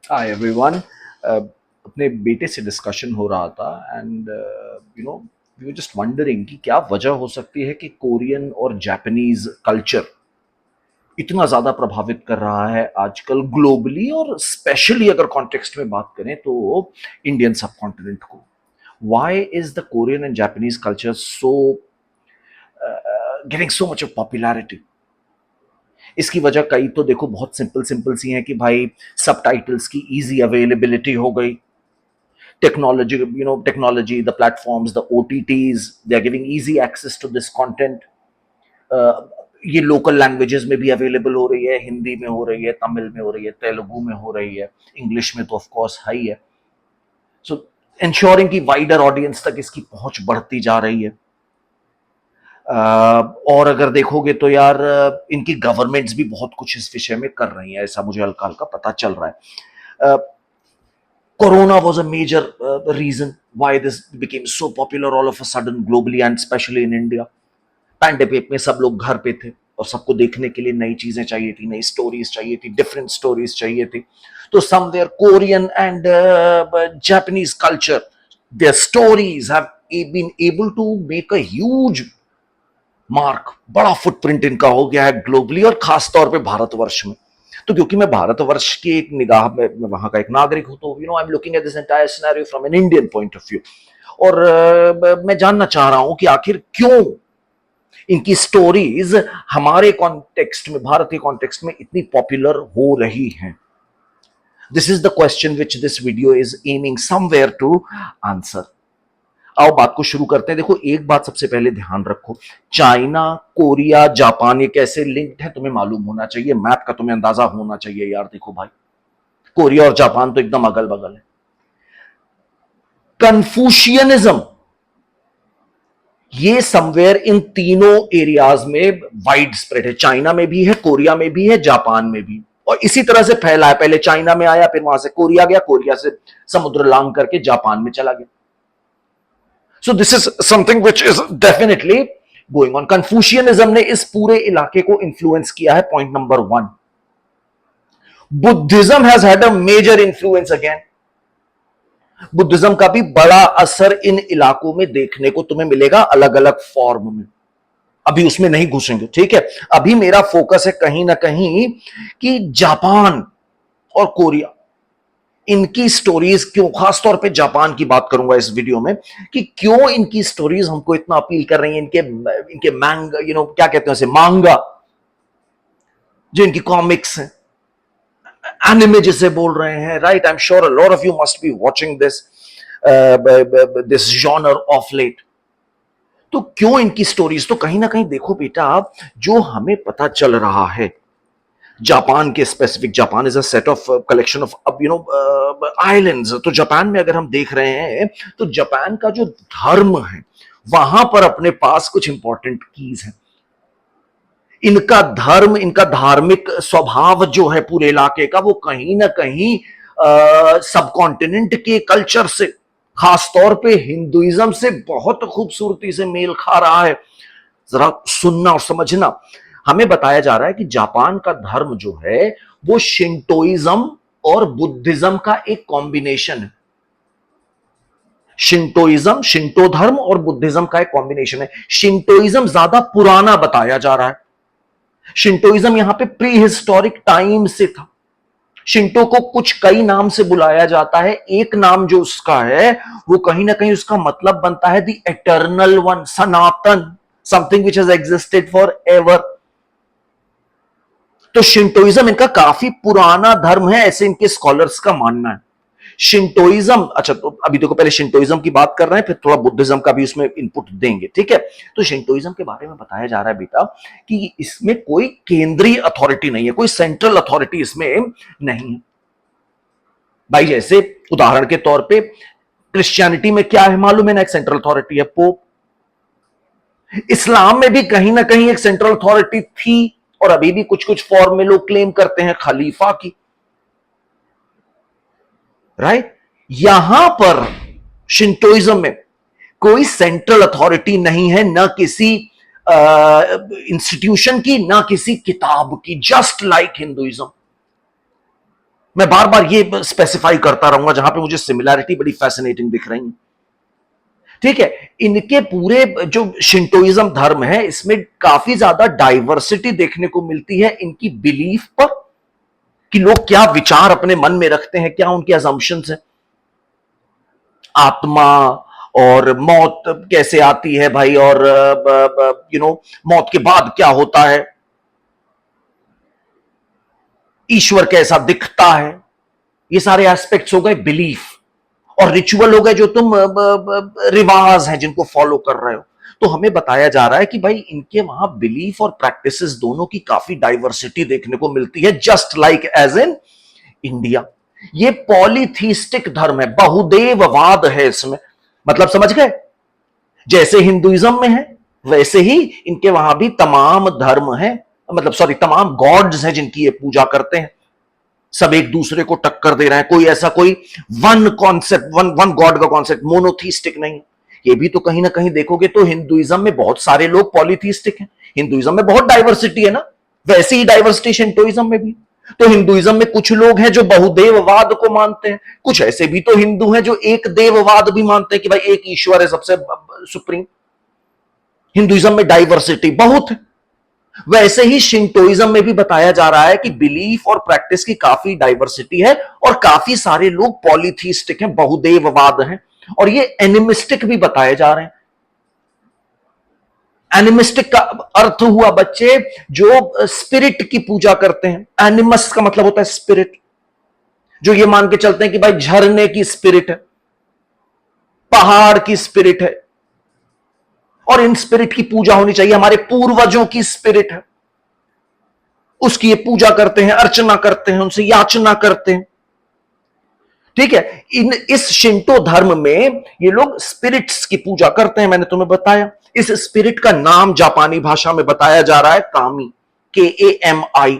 Hi everyone. अपने बेटे से डिस्कशन हो रहा था and we were just wondering कि क्या वजह हो सकती है कि कोरियन और जापानीज कल्चर इतना ज़्यादा प्रभावित कर रहा है आजकल ग्लोबली, और स्पेशली अगर कॉन्टेक्स्ट में बात करें तो इंडियन सब कॉन्टिनेंट को। Why is the Korean and Japanese culture so getting so much of popularity? इसकी वजह कई तो देखो बहुत सिंपल सिंपल सी हैं कि भाई सबटाइटल्स की इजी अवेलेबिलिटी हो गई, technology, the platforms, the OTTs, they are giving easy access to this content. ये लोकल लैंग्वेजेस में भी अवेलेबल हो रही है, हिंदी में हो रही है, तमिल में हो रही है, तेलुगु में हो रही है, इंग्लिश में तो ऑफ कोर्स है ही है। सो इंश्योरिंग की वाइडर ऑडियंस तक इसकी पहुंच बढ़ती जा रही है। और अगर देखोगे तो यार इनकी गवर्नमेंट्स भी बहुत कुछ इस विषय में कर रही हैं, ऐसा मुझे हल्का हल्का पता चल रहा है। Corona was a major reason why this became so popular all of a sudden globally and especially in India. Pandemic में सब लोग घर पे थे और सबको देखने के लिए नई चीजें चाहिए थी, नई स्टोरीज चाहिए थी, डिफरेंट स्टोरीज चाहिए थी। तो somewhere Korean and Japanese culture, their stories have been able to make a huge mark, बड़ा फुटप्रिंट इनका हो गया है ग्लोबली और खासतौर पे भारतवर्ष में। तो क्योंकि मैं भारतवर्ष की एक निगाह में मैं वहां का एक नागरिक हूं, तो I am looking at this entire scenario from an Indian point of view. और मैं जानना चाह रहा हूं कि आखिर क्यों इनकी स्टोरीज हमारे कॉन्टेक्स्ट में, भारतीय कॉन्टेक्स्ट में इतनी पॉपुलर हो रही हैं। This is the question which this video is aiming somewhere to answer. आओ बात को शुरू करते हैं। देखो, एक बात सबसे पहले ध्यान रखो, चाइना, कोरिया, जापान ये कैसे लिंक्ड है तुम्हें मालूम होना चाहिए, मैप का तुम्हें अंदाजा होना चाहिए यार। देखो भाई, कोरिया और जापान तो एकदम अगल बगल है। कन्फ्यूशियनिज्म ये समवेयर इन तीनों एरियाज में वाइड स्प्रेड है। चाइना में भी है, कोरिया में भी है, जापान में भी, और इसी तरह से फैला है। पहले चाइना में आया, फिर वहां से कोरिया गया, कोरिया से समुद्र लांघ करके जापान में चला गया। So this is something which is definitely going on. Confucianism ने इस पूरे इलाके को इन्फ्लुएंस किया है, point number 1। Buddhism has had a major influence again. Buddhism का भी बड़ा असर इन इलाकों में देखने को तुम्हें मिलेगा, अलग अलग फॉर्म में। अभी उसमें नहीं घुसेंगे, ठीक है। अभी मेरा फोकस है कहीं ना कहीं कि जापान और कोरिया, इनकी स्टोरीज क्यों, खासतौर पे जापान की बात करूंगा इस वीडियो में, कि क्यों इनकी स्टोरीज हमको इतना अपील कर रही हैं। इनके मैंगा, क्या कहते हैं उसे, मांगा, जो इनकी कॉमिक्स हैं, एनिमे जिसे बोल रहे हैं, right. I am sure a lot of you must be watching this genre of late. तो क्यों इनकी स्टोरीज, तो कहीं ना कहीं देखो बेटा, जो हमें पता चल रहा है जापान के specific, Japan is a set of collection of islands. तो जापान में अगर हम देख रहे हैं तो जापान का जो धर्म है, वहां पर अपने पास कुछ इंपॉर्टेंट कीज हैं। इनका धर्म, इनका धार्मिक स्वभाव जो है पूरे इलाके का, वो कहीं ना कहीं सब कॉन्टिनेंट के कल्चर से, खासतौर पे हिंदुइज्म से बहुत खूबसूरती से मेल खा रहा है। जरा सुनना और समझना। हमें बताया जा रहा है कि जापान का धर्म जो है वो शिंटोइज्म और बुद्धिज्म का एक कॉम्बिनेशन है। शिंटोइज्म, शिंटो धर्म और बुद्धिज्म का एक कॉम्बिनेशन है। शिंटोइज्म ज्यादा पुराना बताया जा रहा है। शिंटोइज्म यहां पे प्री हिस्टोरिक टाइम से था। शिंटो को कुछ कई नाम से बुलाया जाता है। एक नाम जो उसका है वो कहीं ना कहीं उसका मतलब बनता है the eternal one, Sanatan, something which has existed for ever. तो शिंटोइज्म इनका काफी पुराना धर्म है, ऐसे इनके स्कॉलर्स का मानना है। शिंटोइज्म, अच्छा तो अभी देखो, पहले शिंटोइज्म की बात कर रहे हैं, फिर थोड़ा बुद्धिज्म का भी उसमें इनपुट देंगे, ठीक है। तो शिंटोइज्म के बारे में बताया जा रहा है बेटा कि इसमें कोई केंद्रीय अथॉरिटी नहीं है, कोई सेंट्रल अथॉरिटी इसमें नहीं है। भाई जैसे उदाहरण के तौर पे क्रिश्चियनिटी में क्या है मालूम है ना, एक सेंट्रल अथॉरिटी है, पोप। इस्लाम में भी कहीं ना कहीं एक सेंट्रल अथॉरिटी थी, और अभी भी कुछ कुछ फॉर्म में लोग क्लेम करते हैं खलीफा की, राइट। यहां पर शिंटोइज्म में कोई सेंट्रल अथॉरिटी नहीं है, ना किसी इंस्टीट्यूशन की, ना किसी किताब की, जस्ट लाइक हिंदुइज्म। मैं बार बार ये स्पेसिफाई करता रहूंगा जहां पे मुझे सिमिलैरिटी बड़ी फैसिनेटिंग दिख रही है। ठीक है, इनके पूरे जो शिंटोइज्म धर्म है इसमें काफी ज्यादा डाइवर्सिटी देखने को मिलती है इनकी बिलीफ पर, कि लोग क्या विचार अपने मन में रखते हैं, क्या उनके अजम्पशंस हैं, आत्मा और मौत कैसे आती है भाई, और मौत के बाद क्या होता है, ईश्वर कैसा दिखता है, ये सारे एस्पेक्ट्स हो गए बिलीफ, और रिचुअल हो गए जो तुम रिवाज हैं जिनको फॉलो कर रहे हो। तो हमें बताया जा रहा है कि भाई इनके वहां बिलीफ और प्रैक्टिसेस दोनों की काफी डाइवर्सिटी देखने को मिलती है, just like as in India. ये पॉलीथीस्टिक धर्म है, बहुदेववाद है इसमें, मतलब समझ गए, जैसे हिंदुइज्म में है वैसे ही इनके वहां भी तमाम धर्म है, मतलब सॉरी तमाम गॉड्स हैं जिनकी ये पूजा करते हैं। सब एक दूसरे को टक्कर दे रहे हैं, कोई ऐसा कोई वन कॉन्सेप्ट, वन गॉड का कॉन्सेप्ट, मोनोथीस्टिक नहीं। ये भी तो कहीं ना कहीं देखोगे तो हिंदुइज्म में बहुत सारे लोग पॉलीथीस्टिक हैं, हिंदुइज्म में बहुत डाइवर्सिटी है ना, वैसे ही डाइवर्सिटी शिंटोइज्म में भी। तो हिंदुइज्म में कुछ लोग हैं जो बहुदेववाद को मानते हैं, कुछ ऐसे भी तो हिंदू हैं जो एक देववाद भी मानते हैं कि भाई एक ईश्वर है सबसे सुप्रीम। हिंदुइज्म में डाइवर्सिटी बहुत है। वैसे ही शिंटोइज्म में भी बताया जा रहा है कि बिलीफ और प्रैक्टिस की काफी डाइवर्सिटी है, और काफी सारे लोग पॉलीथीस्टिक हैं, बहुदेववाद हैं, और ये एनिमिस्टिक भी बताए जा रहे हैं। एनिमिस्टिक का अर्थ हुआ बच्चे जो स्पिरिट की पूजा करते हैं। एनिमस का मतलब होता है स्पिरिट, जो ये मान के चलते हैं कि भाई झरने की स्पिरिट है, पहाड़ की स्पिरिट है, और इन स्पिरिट की पूजा होनी चाहिए, हमारे पूर्वजों की स्पिरिट है, उसकी ये पूजा करते हैं, अर्चना करते हैं, उनसे याचना करते हैं। ठीक है, इस शिंटो धर्म में ये लोग स्पिरिट्स की पूजा करते हैं, मैंने तुम्हें बताया। इस स्पिरिट का नाम जापानी भाषा में बताया जा रहा है कामी, KAMI।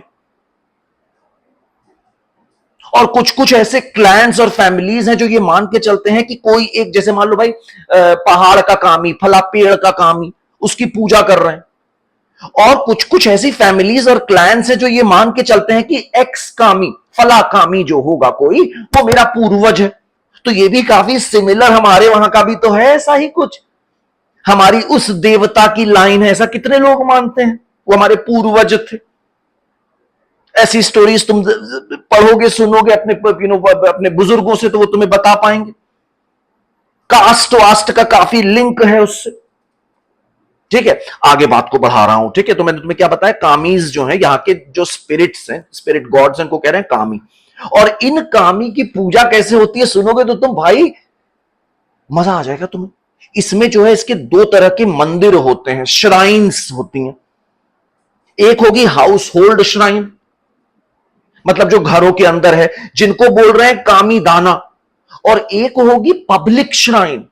और कुछ कुछ ऐसे क्लैंस और फैमिलीज हैं जो ये मान के चलते हैं कि कोई एक, जैसे मान लो भाई पहाड़ का कामी, फला पेड़ का कामी, उसकी पूजा कर रहे हैं। और कुछ कुछ ऐसी फैमिलीज और क्लैंस हैं जो ये मान के चलते हैं कि एक्स कामी, फला कामी जो होगा कोई, वो मेरा पूर्वज है। तो ये भी काफी सिमिलर हमारे वहां का भी तो है ऐसा ही कुछ, हमारी उस देवता की लाइन है, ऐसा कितने लोग मानते हैं वो हमारे पूर्वज थे। ऐसी स्टोरीज तुम पढ़ोगे, सुनोगे अपने अपने बुजुर्गों से, तो वो तुम्हें बता पाएंगे। कास्ट वास्ट का काफी लिंक है उससे। ठीक है, आगे बात को बढ़ा रहा हूं। ठीक है, तो मैंने तुम्हें क्या बताया, कामीज जो है यहाँ के जो स्पिरिट्स हैं, स्पिरिट गॉड्स, इनको कह रहे हैं कामी। और इन कामी की पूजा कैसे होती है सुनोगे तो तुम भाई मजा आ जाएगा तुम्हें। इसमें जो है इसके दो तरह के मंदिर होते हैं, श्राइन्स होती हैं। एक होगी हाउस होल्ड श्राइन, मतलब जो घरों के अंदर है, जिनको बोल रहे हैं कामी दाना। और एक होगी पब्लिक श्राइन,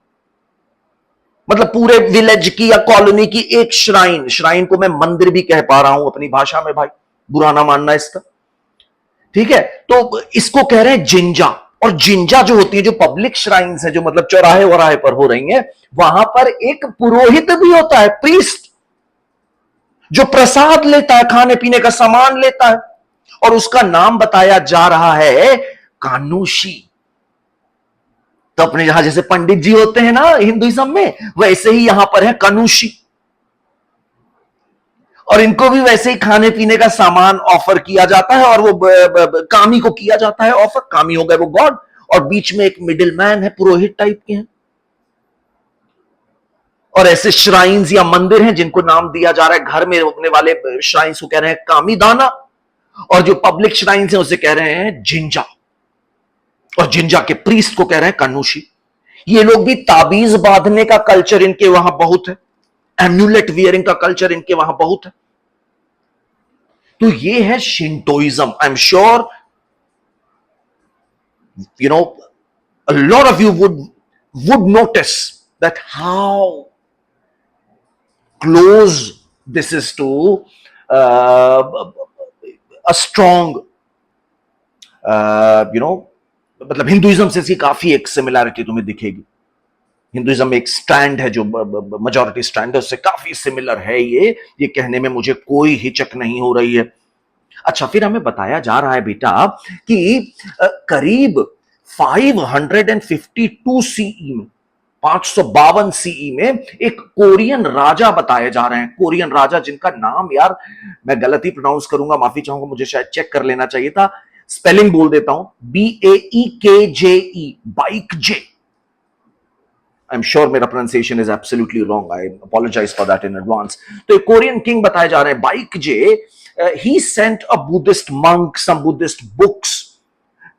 मतलब पूरे विलेज की या कॉलोनी की एक श्राइन। श्राइन को मैं मंदिर भी कह पा रहा हूं अपनी भाषा में भाई, बुरा ना मानना इसका। ठीक है, तो इसको कह रहे हैं जिंजा। और जिंजा जो होती है, जो पब्लिक श्राइन्स है, जो मतलब चौराहे वराहे पर हो रही हैं, वहां पर एक पुरोहित भी होता है, प्रीस्ट, जो प्रसाद लेता है, खाने पीने का सामान लेता है, और उसका नाम बताया जा रहा है कानुशी। तो अपने यहां जैसे पंडित जी होते हैं ना हिंदुइज्म में, वैसे ही यहां पर है कनुशी। और इनको भी वैसे ही खाने पीने का सामान ऑफर किया जाता है, और वो कामी को किया जाता है ऑफर। कामी हो गए वो गॉड, और बीच में एक मिडिल मैन है, पुरोहित टाइप के हैं। और ऐसे श्राइन्स या मंदिर हैं जिनको नाम दिया जा रहा है, घर में रुकने वाले श्राइन्स को कह रहे हैं कामी दाना, और जो पब्लिक श्राइन्स हैं उसे कह रहे हैं जिंजा, और जिंजा के प्रीस्ट को कह रहे हैं कनुशी। ये लोग भी ताबीज बांधने का कल्चर इनके वहां बहुत है, एम्यूलेट वियरिंग का कल्चर इनके वहां बहुत है। तो ये है Shintoism. I am sure a lot of you would notice that how close this is to a strong मतलब हिंदुइज्म से इसकी काफी एक सिमिलैरिटी तुम्हें दिखेगी। हिंदुइज्म में एक स्टैंड है जो मेजॉरिटी स्टैंड है, उससे काफी सिमिलर है ये कहने में मुझे कोई हिचक नहीं हो रही है। अच्छा, फिर हमें बताया जा रहा है बेटा कि करीब 552 सीई में, 552 सीई में एक कोरियन राजा बताए जा रहे हैं। कोरियन राजा जिनका नाम, यार मैं गलत ही प्रोनाउंस करूंगा, माफी चाहूंगा, मुझे शायद चेक कर लेना चाहिए था। स्पेलिंग बोल देता हूं, BAEKJE, Baekje. I am sure मेरा pronunciation is absolutely wrong, I apologise for that in advance. तो एक कोरियन किंग बताए जा रहे हैं, Baekje, he sent a Buddhist monk some Buddhist books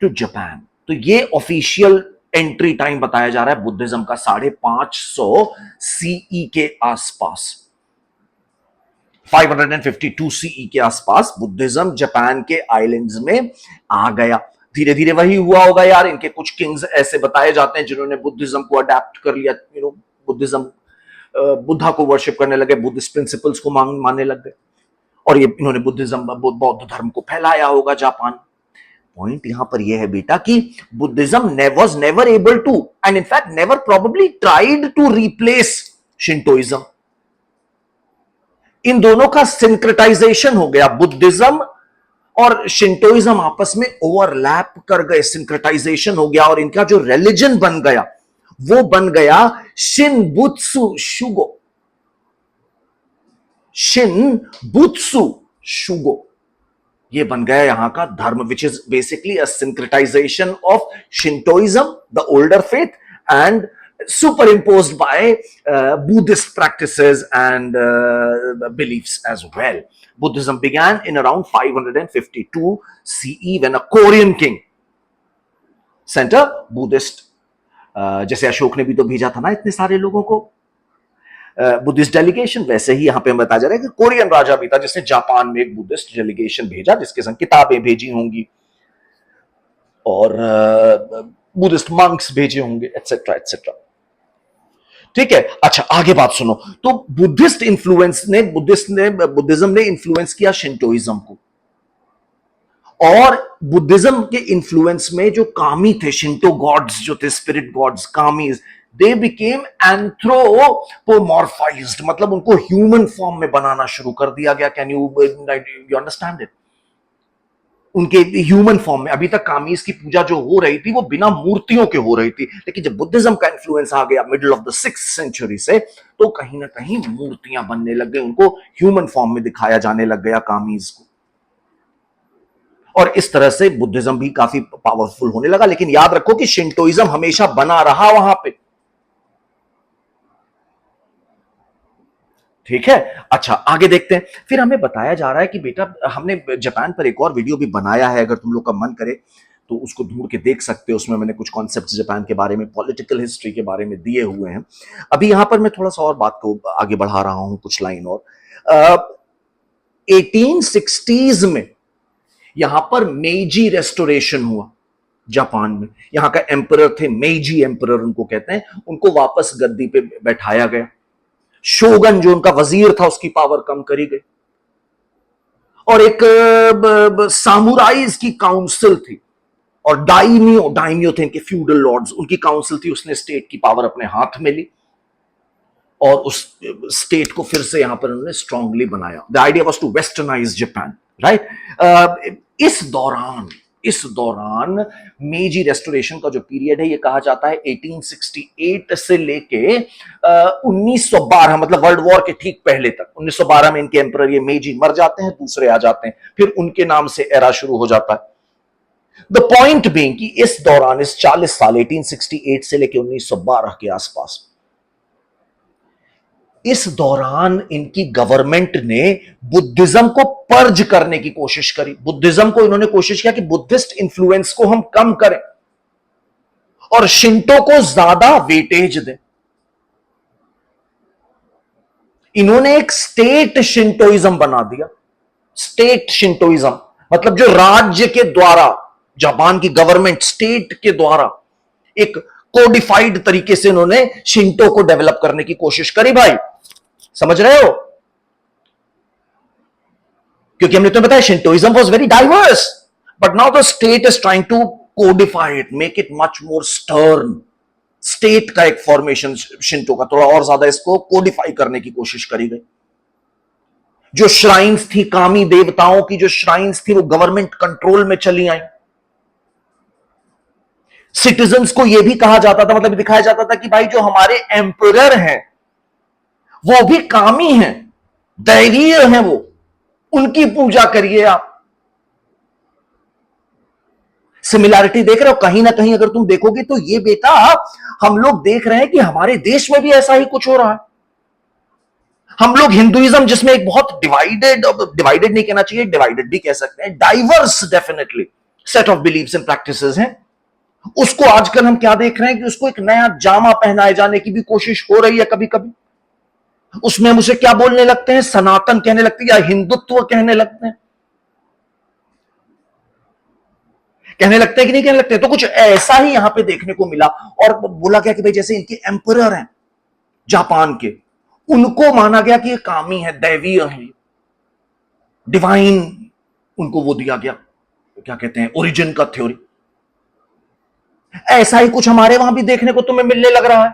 to Japan. तो ये ऑफिशियल एंट्री टाइम बताया जा रहा है बुद्धिज्म का 550 सीई के आसपास। 552 सीई के आसपास बुद्धिज्म जापान के आइलैंड्स में आ गया। धीरे धीरे वही हुआ होगा यार, इनके कुछ किंग्स ऐसे बताए जाते हैं जिन्होंने बुद्धिज्म को अडेप्ट कर लिया, बुद्धिज्म, बुद्धा को वर्शिप करने लगे, बुद्धिस्ट प्रिंसिपल्स को मानने लग गए, और ये इन्होंने बुद्धिज्म, बौद्ध धर्म को फैलाया होगा जापान। पॉइंट यहां पर यह है बेटा कि Buddhism was never able to, and in fact never probably tried to replace Shintoism. इन दोनों का सिंक्रेटाइजेशन हो गया, बुद्धिज्म और शिंटोइज्म आपस में ओवरलैप कर गए, सिंक्रेटाइजेशन हो गया, और इनका जो रिलीजन बन गया वो बन गया शिनबुत्सु शुगो। शिनबुत्सु शुगो, ये बन गया यहां का धर्म, which is basically a syncretisation of Shintoism, the older faith, and superimposed by Buddhist practices and beliefs as well. Buddhism began in around 552 CE when a Korean king sent a Buddhist, जैसे अशोक ने भी तो भेजा था ना इतने सारे लोगों को बुद्धिस्ट डेलीगेशन, वैसे ही यहां पे हमें बताया जा रहा है कि कोरियन राजा भी था जिसने जापान में एक बुद्धिस्ट डेलीगेशन भेजा, जिसके संग किताबें भेजी होंगी और बुद्धिस्ट मंक्स भेजे होंगे, एटसेट्रा एटसेट्रा। ठीक है, अच्छा आगे बात सुनो। तो बुद्धिज्म ने इन्फ्लुएंस किया शिंटोइज्म को, और बुद्धिज्म के इन्फ्लुएंस में जो कामी थे, शिंटो गॉड्स जो थे, स्पिरिट गॉड्स, कामीज, दे बिकेम एंथ्रोपोमॉर्फाइज्ड, मतलब उनको ह्यूमन फॉर्म में बनाना शुरू कर दिया गया। Can you understand it? उनके ह्यूमन फॉर्म में। अभी तक कामीज की पूजा जो हो रही थी वो बिना मूर्तियों के हो रही थी, लेकिन जब बुद्धिज्म का इन्फ्लुएंस आ गया middle of the 6th century से, तो कहीं ना कहीं मूर्तियां बनने लग गई, उनको ह्यूमन फॉर्म में दिखाया जाने लग गया कामीज को, और इस तरह से बुद्धिज्म भी काफी पावरफुल होने लगा। लेकिन याद रखो कि शिंटोइज्म हमेशा बना रहा वहां पे। ठीक है, अच्छा आगे देखते हैं। फिर हमें बताया जा रहा है कि बेटा, हमने जापान पर एक और वीडियो भी बनाया है, अगर तुम लोग का मन करे तो उसको ढूंढ के देख सकते हो। उसमें मैंने कुछ कॉन्सेप्ट्स जापान के बारे में, पॉलिटिकल हिस्ट्री के बारे में दिए हुए हैं। अभी यहां पर मैं थोड़ा सा और बात को आगे बढ़ा रहा हूं, कुछ लाइन और। 1860s में यहां पर मेजी रेस्टोरेशन हुआ जापान में। यहां का एम्परर थे, मेजी एम्परर उनको कहते हैं, उनको वापस गद्दी पे बैठाया गया। शोगन जो उनका वजीर था उसकी पावर कम करी गई, और एक सामुराइज की काउंसिल थी, और डाइमियो थे इनके फ्यूडल लॉर्ड्स, उनकी काउंसिल थी, उसने स्टेट की पावर अपने हाथ में ली, और उस स्टेट को फिर से यहां पर उन्होंने स्ट्रांगली बनाया। The idea was to westernise Japan, right. इस दौरान मेजी रेस्टोरेशन का जो पीरियड है, ये कहा जाता है 1868 से लेके 1912, मतलब वर्ल्ड वॉर के ठीक पहले तक। 1912 में इनके एम्परर ये मेजी मर जाते हैं, दूसरे आ जाते हैं, फिर उनके नाम से एरा शुरू हो जाता है। द पॉइंट बीइंग कि इस दौरान, इस 40 साल 1868 से लेके 1912 के आसपास, इस दौरान इनकी गवर्नमेंट ने बुद्धिज्म को पर्ज करने की कोशिश करी। बुद्धिज्म को इन्होंने कोशिश किया कि बुद्धिस्ट इंफ्लुएंस को हम कम करें और शिंटो को ज्यादा वेटेज दें। इन्होंने एक स्टेट शिंटोइज्म बना दिया। स्टेट शिंटोइज्म मतलब जो राज्य के द्वारा, जापान की गवर्नमेंट स्टेट के द्वारा एक कोडिफाइड तरीके से इन्होंने शिंटो को डेवलप करने की कोशिश करी। भाई समझ रहे हो? क्योंकि हमने तो बताया Shintoism was very diverse, but now the state is trying to codify it, make it much more stern. State का एक फॉर्मेशन शिंटो का, थोड़ा और ज्यादा इसको कोडिफाई करने की कोशिश करी गई। जो श्राइन्स थी कामी देवताओं की, जो श्राइन्स थी वो गवर्नमेंट कंट्रोल में चली आई। सिटीजन्स को यह भी कहा जाता था, मतलब दिखाया जाता था कि भाई जो हमारे एम्परर हैं वो भी कामी हैं, दैवीय हैं, वो उनकी पूजा करिए आप। सिमिलैरिटी देख रहे हो कहीं ना कहीं, अगर तुम देखोगे तो ये बेटा हम लोग देख रहे हैं कि हमारे देश में भी ऐसा ही कुछ हो रहा है। हम लोग हिंदुइज्म जिसमें एक बहुत डिवाइडेड नहीं कहना चाहिए, डिवाइडेड भी कह सकते हैं, diverse definitely set of beliefs and practices हैं, उसको आजकल हम क्या देख रहे हैं कि उसको एक नया जामा पहनाए जाने की भी कोशिश हो रही है कभी कभी। उसमें हम उसे क्या बोलने लगते हैं, सनातन कहने लगते हैं या हिंदुत्व कहने लगते हैं, कहने लगते हैं कि नहीं कहने लगते। तो कुछ ऐसा ही यहां पे देखने को मिला। और बोला गया कि भाई जैसे इनके एम्परर हैं जापान के, उनको माना गया कि ये कामी है, दैवीय है, डिवाइन उनको वो दिया गया, क्या कहते हैं, ओरिजिन का थ्योरी। ऐसा ही कुछ हमारे वहां भी देखने को तुम्हें मिलने लग रहा है।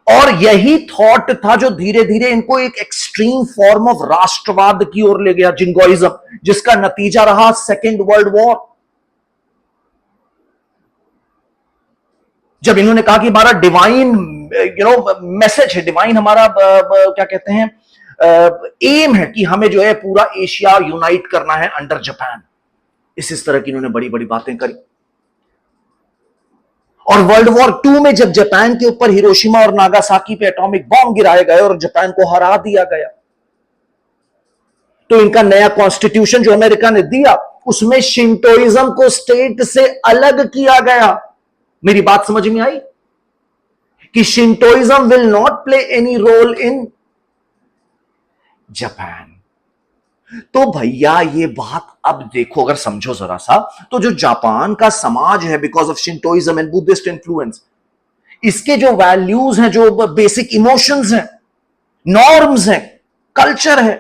और यही थॉट था जो धीरे धीरे इनको एक एक्सट्रीम फॉर्म ऑफ राष्ट्रवाद की ओर ले गया, जिंगोइज्म, जिसका नतीजा रहा सेकेंड वर्ल्ड वॉर। जब इन्होंने कहा कि हमारा डिवाइन मैसेज है, डिवाइन हमारा क्या कहते हैं एम है कि हमें जो है पूरा एशिया यूनाइट करना है अंडर जापान, इस तरह की इन्होंने बड़ी बड़ी बातें करी। और वर्ल्ड वॉर 2 में जब जापान के ऊपर हिरोशिमा और नागासाकी पे एटॉमिक बॉम्ब गिराए गए और जापान को हरा दिया गया, तो इनका नया कॉन्स्टिट्यूशन जो अमेरिका ने दिया, उसमें शिंटोइज्म को स्टेट से अलग किया गया। मेरी बात समझ में आई कि Shintoism will not play any role in Japan. तो भैया ये बात अब देखो, अगर समझो जरा सा, तो जो जापान का समाज है, because of Shintoism and Buddhist influence, इसके जो वैल्यूज हैं, जो बेसिक इमोशंस हैं, नॉर्म्स हैं, कल्चर है,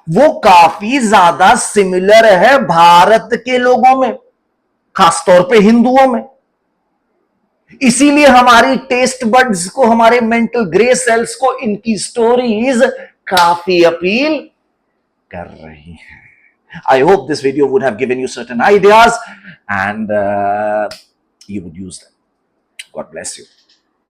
वो काफी ज्यादा सिमिलर है भारत के लोगों में, खासतौर पे हिंदुओं में। इसीलिए हमारी टेस्ट बड्स को, हमारे मेंटल ग्रे सेल्स को इनकी स्टोरीज काफी अपील कर रही हैं। I hope this video would have given you certain ideas and you would use them. God bless you.